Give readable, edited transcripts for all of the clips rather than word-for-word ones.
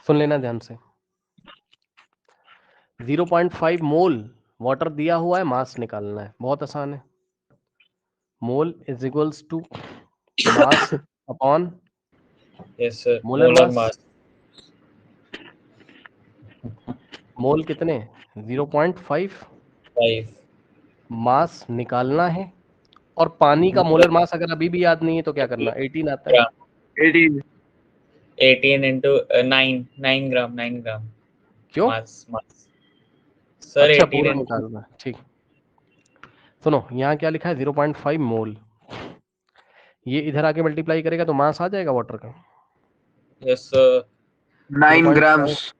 सुन लेना ध्यान से। 0.5 मोल वाटर दिया हुआ है, मास निकालना है, बहुत आसान है। Mole is equals to mass upon yes sir, molar molar mass. Mass. Mole कितने? 0.5। 5 मास निकालना है, और पानी का मोलर मास अगर अभी भी याद नहीं है तो क्या करना, 18 आता है। 18 into 9 ग्राम, 9 ग्राम क्यों? मास मास सर। अच्छा 18 पूरा into निकालना है, ठीक। सुनो यहाँ क्या लिखा है, 0.5 मोल। ये इधर आके मल्टीप्लाई करेगा तो मास आ जाएगा वाटर का। Yes sir, 9 grams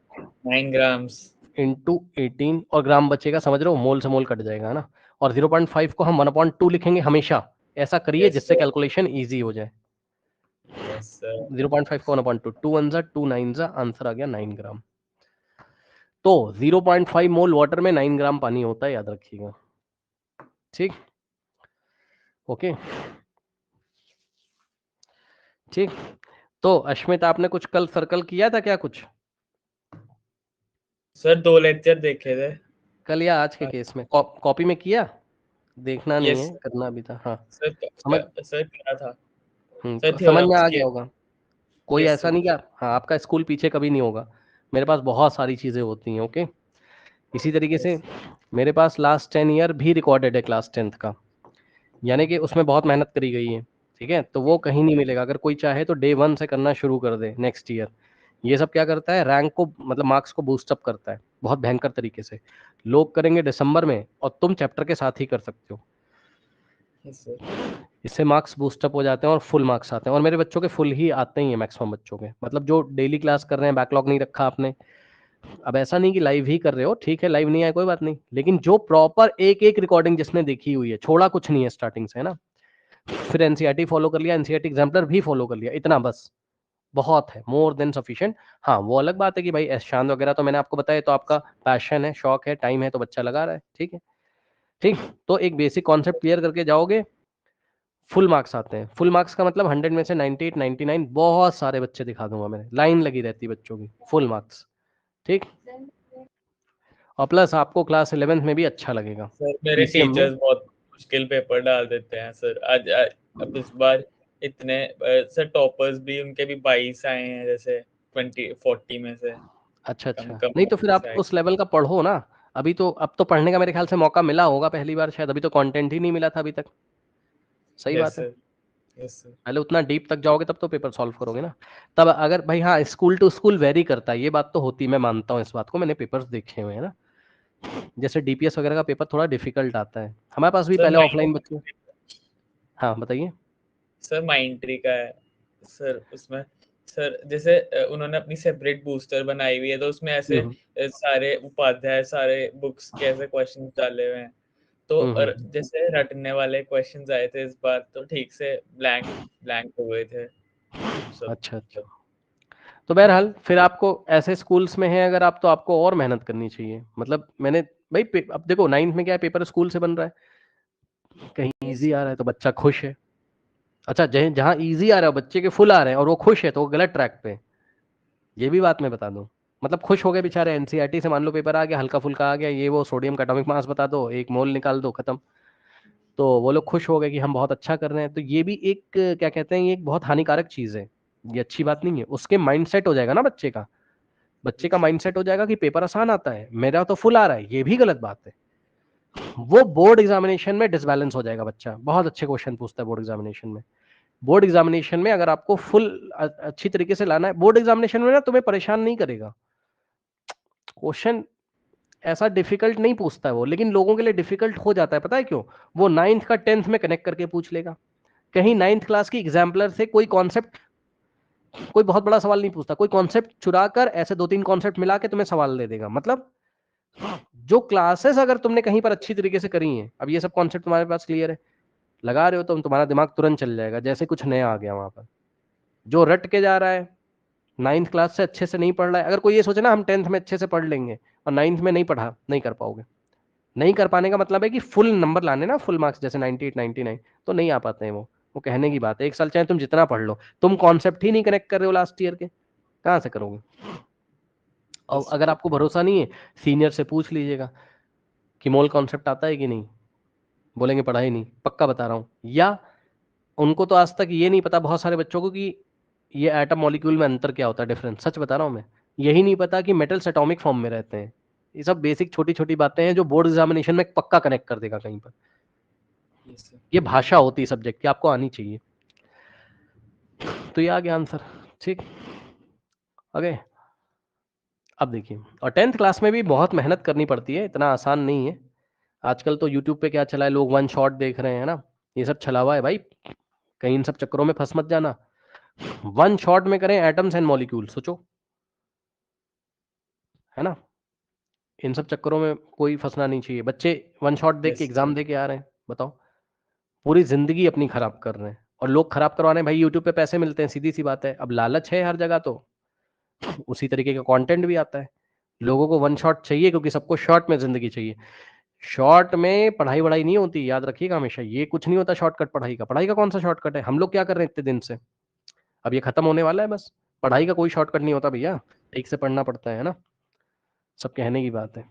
9 grams. Into 18, और ग्राम बचेगा, समझ रहे हो, मोल से मोल कट जाएगा, है ना। और 0.5 को हम 1/2 लिखेंगे हमेशा। ऐसा करिए यस जिससे सर, कैलकुलेशन इजी हो जाए। Yes sir. 0.5 को 1/2, 2 1 2 9, आंसर आ गया 9 ग्राम। तो 0.5 मोल वाटर में 9 ग्राम पानी होता है, याद रखिएगा। ठीक, ओके, ठीक। तो अश्मित, आपने कुछ कल सर्कल किया था क्या कुछ सर 2 लेक्चर देखे थे कल या आज के केस में? कॉपी में किया? देखना नहीं यस है, करना भी था, हाँ। सर। समझ सर क्या था सर? तो समझ में थ्योरम्स आ के। गया होगा। कोई यस ऐसा सर। नहीं क्या, हाँ, आपका स्कूल पीछे कभी नहीं होगा। मेरे पास बहुत सारी चीजें होती हैं, ओके। इसी तरीके से यस मेरे पास लास्ट 10 ईयर भी रिकॉर्डेड है क्लास 10th का, यानी कि उसमें बहुत मेहनत करी गई है। ठीक है, तो वो कहीं नहीं मिलेगा। अगर कोई चाहे तो डे 1 से करना शुरू कर दे नेक्स्ट ईयर। ये सब क्या करता है, रैंक को, मतलब मार्क्स को बूस्टअप करता है बहुत भयंकर तरीके से। लोग करेंगे दिसंबर में, और तुम चैप्टर के साथ ही कर सकते हो। सर। इससे मार्क्स बूस्टअप हो जाते हैं और फुल मार्क्स आते हैं, और मेरे बच्चों के फुल ही आते ही हैं मैक्सिमम बच्चों के, मतलब जो डेली क्लास कर रहे हैं, बैकलॉग नहीं रखा आपने। अब ऐसा नहीं कि लाइव ही कर रहे हो, ठीक है, लाइव नहीं आया कोई बात नहीं, लेकिन जो प्रॉपर एक एक रिकॉर्डिंग जिसने देखी हुई है, छोड़ा कुछ नहीं है स्टार्टिंग से, है ना। फिर एनसीईआरटी फॉलो कर लिया, एनसीईआरटी एग्जाम्पलर भी फॉलो कर लिया, इतना बस बहुत है, मोर देन सफिशिएंट। हाँ, वो अलग बात है कि भाई शांत वगैरह तो मैंने आपको बताया, तो आपका पैशन है, शौक है, टाइम है, तो बच्चा लगा रहा है, ठीक है। ठीक, तो एक बेसिक कॉन्सेप्ट क्लियर करके जाओगे, फुल मार्क्स आते हैं। फुल मार्क्स का मतलब 100 में से 98 99, बहुत सारे बच्चे दिखा दूंगा मैंने, लाइन लगी रहती है बच्चों की, फुल मार्क्स। ठीक, और प्लस आपको क्लास 11th में भी अच्छा लगेगा। सर मेरे पीसीएम में टीचर्स बहुत मुश्किल पेपर डाल देते हैं सर। अब इस बार इतने सर टॉपर्स भी, उनके भी 22 आए हैं, जैसे 20-40 में से अच्छा कम अच्छा, कम नहीं तो फिर marks आप आए। उस लेवल का पढ़ो ना। अभी तो, अब तो पढ़ने का मेरे ख्याल से मौका मिला होगा पहली बार शायद, अभी तो कंटेंट ही नहीं मिला था अभी तक। सही यस बात है। Sir, yes sir. पहले उतना डीप तक जाओगे तब तो पेपर सॉल्व करोगे ना। तब अगर भाई, हाँ, स्कूल टू स्कूल वेरी करता है, ये बात तो होती है, मैं मानता हूँ इस बात को, मैंने पेपर्स देखे हुए हैं ना। जैसे डीपीएस वगैरह का पेपर थोड़ा डिफिकल्ट आता है, हमारे पास भी सर पहले ऑफलाइन माइंड बच्चे। हाँ बताइए। सर माइंड ट्री का है सर। उसमें सर जैसे उन्होंने अपनी सेपरेट बूस्टर बनाई हुई है, तो उसमें ऐसे हम्म सारे उपाध्याय, सारे बुक्स के ऐसे क्वेश्चन डाले हुए हैं। तो जैसे रटने वाले क्वेश्चंस आए थे इस बार, तो ठीक से ब्लैंक ब्लैंक हो गए थे सब। अच्छा अच्छा, तो बहरहाल फिर आपको ऐसे स्कूल्स में है अगर आप, तो आपको और मेहनत करनी चाहिए। मतलब मैंने भाई अब देखो 9th में क्या है, पेपर स्कूल से बन रहा है, कहीं इजी आ रहा है तो बच्चा खुश है। अच्छा, जहाँ इजी आ रहा है बच्चे के फुल आ रहे हैं और वो खुश है, तो वो गलत ट्रैक पे है। ये भी बात मैं बता दूं, मतलब खुश हो गए बेचारे, एनसीईआरटी से मान लो पेपर आ गया, हल्का फुल्का आ गया, ये वो सोडियम का एटॉमिक मास बता दो, एक मोल निकाल दो, खत्म। तो वो लोग खुश हो गए कि हम बहुत अच्छा कर रहे हैं, तो ये भी एक, क्या कहते हैं, ये एक बहुत हानिकारक चीज है, ये अच्छी बात नहीं है। उसके माइंडसेट हो जाएगा ना बच्चे का माइंडसेट हो जाएगा कि पेपर आसान आता है, मेरा तो फुल आ रहा है, ये भी गलत बात है। वो बोर्ड एग्जामिनेशन में डिसबैलेंस हो जाएगा, बच्चा बहुत अच्छे क्वेश्चन पूछता है बोर्ड एग्जामिनेशन में। बोर्ड एग्जामिनेशन में अगर आपको फुल अच्छी तरीके से लाना है, बोर्ड एग्जामिनेशन में ना तुम्हें परेशान नहीं करेगा क्वेश्चन, ऐसा डिफिकल्ट नहीं पूछता है वो, लेकिन लोगों के लिए डिफिकल्ट हो जाता है, पता है क्यों? वो 9th का 10th में कनेक्ट करके पूछ लेगा। कहीं 9th क्लास की एग्जाम्पलर से कोई कॉन्सेप्ट, कोई बहुत बड़ा सवाल नहीं पूछता, कोई कॉन्सेप्ट चुरा कर ऐसे 2-3 कॉन्सेप्ट मिला के तुम्हें सवाल दे देगा। मतलब जो क्लासेस अगर तुमने कहीं पर अच्छी तरीके से करी हैं, अब ये सब कॉन्सेप्ट तुम्हारे पास क्लियर है, लगा रहे हो, तो तुम्हारा दिमाग तुरंत चल जाएगा जैसे कुछ नया आ गया वहां पर। जो रट के जा रहा है, 9th क्लास से अच्छे से नहीं पढ़ रहा है, अगर कोई ये सोचे ना हम 10th में अच्छे से पढ़ लेंगे और 9th में नहीं पढ़ा, नहीं कर पाओगे। नहीं कर पाने का मतलब है कि फुल नंबर लाने ना, फुल मार्क्स जैसे 98 99, तो नहीं आ पाते हैं वो कहने की बात है। एक साल चाहे तुम जितना पढ़ लो, तुम कॉन्सेप्ट ही नहीं कनेक्ट कर रहे हो लास्ट ईयर के, कहाँ से करोगे? और अगर आपको भरोसा नहीं है सीनियर से पूछ लीजिएगा कि मोल कॉन्सेप्ट आता है कि नहीं, बोलेंगे पढ़ा ही नहीं, पक्का बता रहा हूँ। या उनको तो आज तक ये नहीं पता बहुत सारे बच्चों को कि ये एटम मॉलिक्यूल में अंतर क्या होता है, डिफरेंस, सच बता रहा हूँ मैं, यही नहीं पता कि मेटल्स एटॉमिक फॉर्म में रहते हैं। ये सब बेसिक छोटी छोटी बातें हैं जो बोर्ड एग्जामिनेशन में पक्का कनेक्ट कर देगा कहीं पर। ये भाषा होती है सब्जेक्ट की, आपको आनी चाहिए। तो ये आ गया आंसर, ठीक। ओके, अब देखिए, और 10th क्लास में भी बहुत मेहनत करनी पड़ती है, इतना आसान नहीं है। आजकल तो यूट्यूब पे क्या चला है, लोग वन शॉट देख रहे हैं ना, ये सब छलावा है भाई, कहीं इन सब चक्करों में फंस मत जाना। वन शॉट में करें एटम्स एंड मॉलिक्यूल, सोचो, है ना, इन सब चक्करों में कोई फंसना नहीं चाहिए। बच्चे वन शॉट देख के एग्जाम दे के आ रहे हैं, बताओ, पूरी जिंदगी अपनी खराब कर रहे हैं, और लोग खराब करवा रहे हैं भाई, यूट्यूब पे पैसे मिलते हैं, सीधी सी बात है। अब लालच है हर जगह, तो उसी तरीके का कंटेंट भी आता है। लोगों को वन शॉट चाहिए क्योंकि सबको शॉर्ट में जिंदगी चाहिए। शॉर्ट में पढ़ाई वढ़ाई नहीं होती, याद रखिएगा हमेशा, ये कुछ नहीं होता शॉर्टकट पढ़ाई का। पढ़ाई का कौन सा शॉर्टकट है, हम लोग क्या कर रहे हैं इतने दिन से, अब ये खत्म होने वाला है बस। पढ़ाई का कोई शॉर्टकट नहीं होता भैया, ठीक से पढ़ना पड़ता है ना, सब कहने की बात है।